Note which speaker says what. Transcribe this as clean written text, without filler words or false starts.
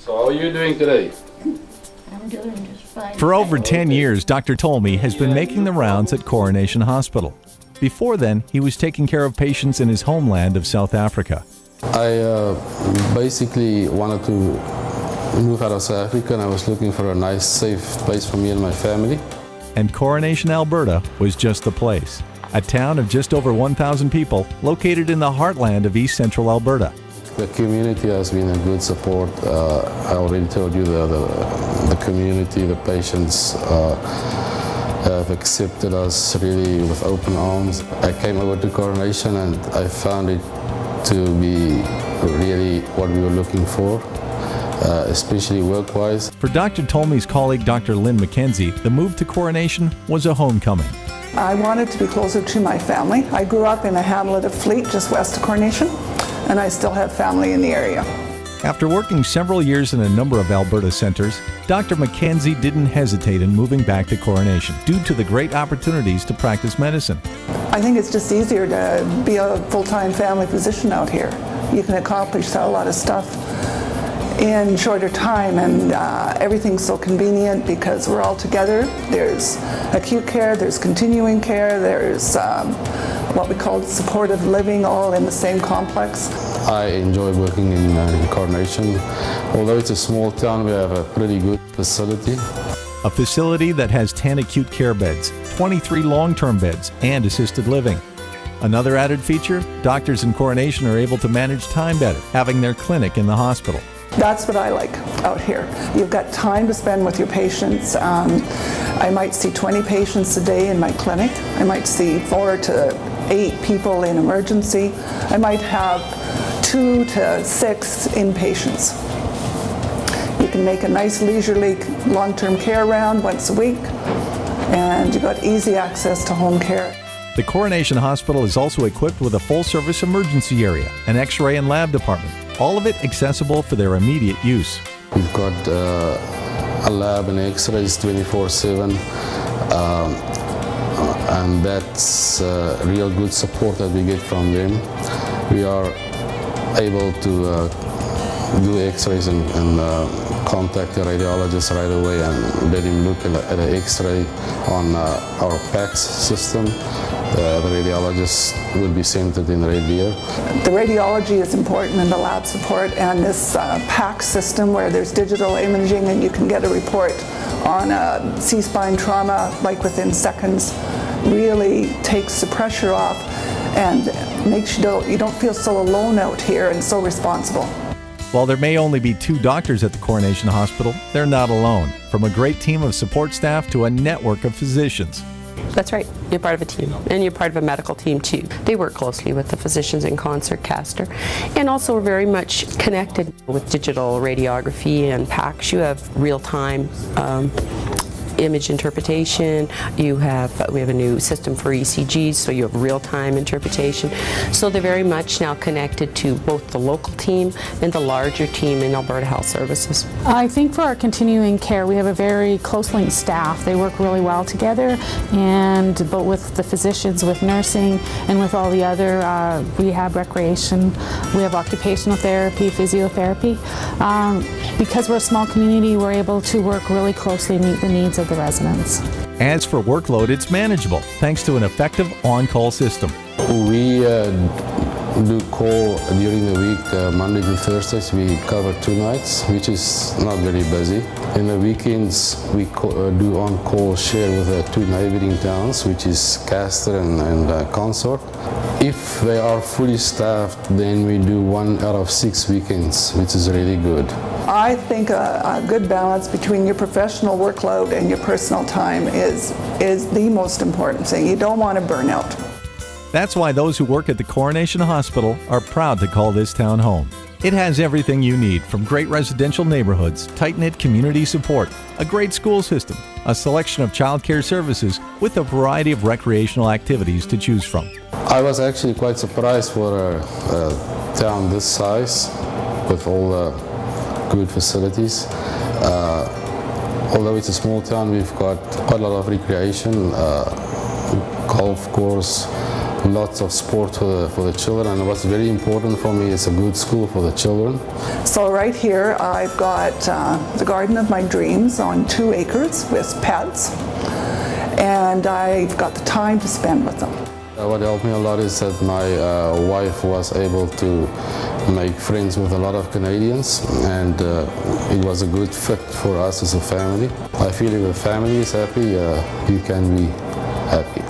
Speaker 1: So how are you doing today?
Speaker 2: I'm doing just fine.
Speaker 3: For over 10 years, Dr. Tolmie has been making the rounds at Coronation Hospital. Before then, he was taking care of patients in his homeland of South Africa.
Speaker 4: I basically wanted to move out of South Africa, and I was looking for a nice, safe place for me and my family.
Speaker 3: And Coronation, Alberta was just the place. A town of just over 1,000 people located in the heartland of East Central Alberta.
Speaker 4: The community has been a good support. I already told you the community, the patients have accepted us really with open arms. I came over to Coronation and I found it to be really what we were looking for, especially work-wise.
Speaker 3: For Dr. Tolmie's colleague, Dr. Lynn McKenzie, the move to Coronation was a homecoming.
Speaker 5: I wanted to be closer to my family. I grew up in a hamlet of Fleet, just west of Coronation, and I still have family in the area.
Speaker 3: After working several years in a number of Alberta centres, Dr. McKenzie didn't hesitate in moving back to Coronation due to the great opportunities to practice medicine.
Speaker 5: I think it's just easier to be a full-time family physician out here. You can accomplish a lot of stuff in shorter time, and everything's so convenient because we're all together. There's acute care, there's continuing care, there's what we call supportive living, all in the same complex.
Speaker 4: I enjoy working in Coronation. Although it's a small town, we have a pretty good facility.
Speaker 3: A facility that has 10 acute care beds, 23 long-term beds, and assisted living. Another added feature, doctors in Coronation are able to manage time better, having their clinic in the hospital.
Speaker 5: That's what I like out here. You've got time to spend with your patients. I might see 20 patients a day in my clinic. I might see 4 to 8 people in emergency. I might have 2 to 6 inpatients. You can make a nice leisurely long-term care round once a week, and you've got easy access to home care.
Speaker 3: The Coronation Hospital is also equipped with a full-service emergency area, an X-ray and lab department, all of it accessible for their immediate use.
Speaker 4: We've got a lab and X-rays 24/7, and that's real good support that we get from them. We are able to do X-rays and contact the radiologist right away and let him look at an X-ray on our PACS system. The radiologist will be centered in Red Deer.
Speaker 5: The radiology is important in the lab support, and this PACS system where there's digital imaging and you can get a report on a C-spine trauma like within seconds really takes the pressure off and makes you don't feel so alone out here and so responsible.
Speaker 3: While there may only be 2 doctors at the Coronation Hospital, they're not alone. From a great team of support staff to a network of physicians.
Speaker 6: That's right. You're part of a team, and you're part of a medical team too. They work closely with the physicians in concert, Castor, and also are very much connected with digital radiography and PACS. You have real-time image interpretation. We have a new system for ECGs, so you have real-time interpretation. So they're very much now connected to both the local team and the larger team in Alberta Health Services.
Speaker 7: I think for our continuing care, we have a very close-linked staff. They work really well together, but with the physicians, with nursing, and with all the other rehab, recreation. We have occupational therapy, physiotherapy. Because we're a small community, we're able to work really closely and meet the needs of the residents.
Speaker 3: As for workload, it's manageable thanks to an effective on-call system.
Speaker 4: We do call during the week, Monday to Thursdays. We cover 2 nights, which is not very busy. In the weekends, we do on-call share with 2 neighboring towns, which is Castor and Consort. If they are fully staffed, then we do 1 out of 6 weekends, which is really good.
Speaker 5: I think a good balance between your professional workload and your personal time is the most important thing. You don't want to burn out.
Speaker 3: That's why those who work at the Coronation Hospital are proud to call this town home. It has everything you need, from great residential neighborhoods, tight-knit community support, a great school system, a selection of childcare services, with a variety of recreational activities to choose from.
Speaker 4: I was actually quite surprised for a town this size with all the good facilities. Although it's a small town, we've got quite a lot of recreation, golf course, lots of sport for the children, and what's very important for me is a good school for the children.
Speaker 5: So right here I've got the garden of my dreams on 2 acres with pets, and I've got the time to spend with them.
Speaker 4: What helped me a lot is that my wife was able to make friends with a lot of Canadians, and it was a good fit for us as a family. I feel if a family is happy, you can be happy.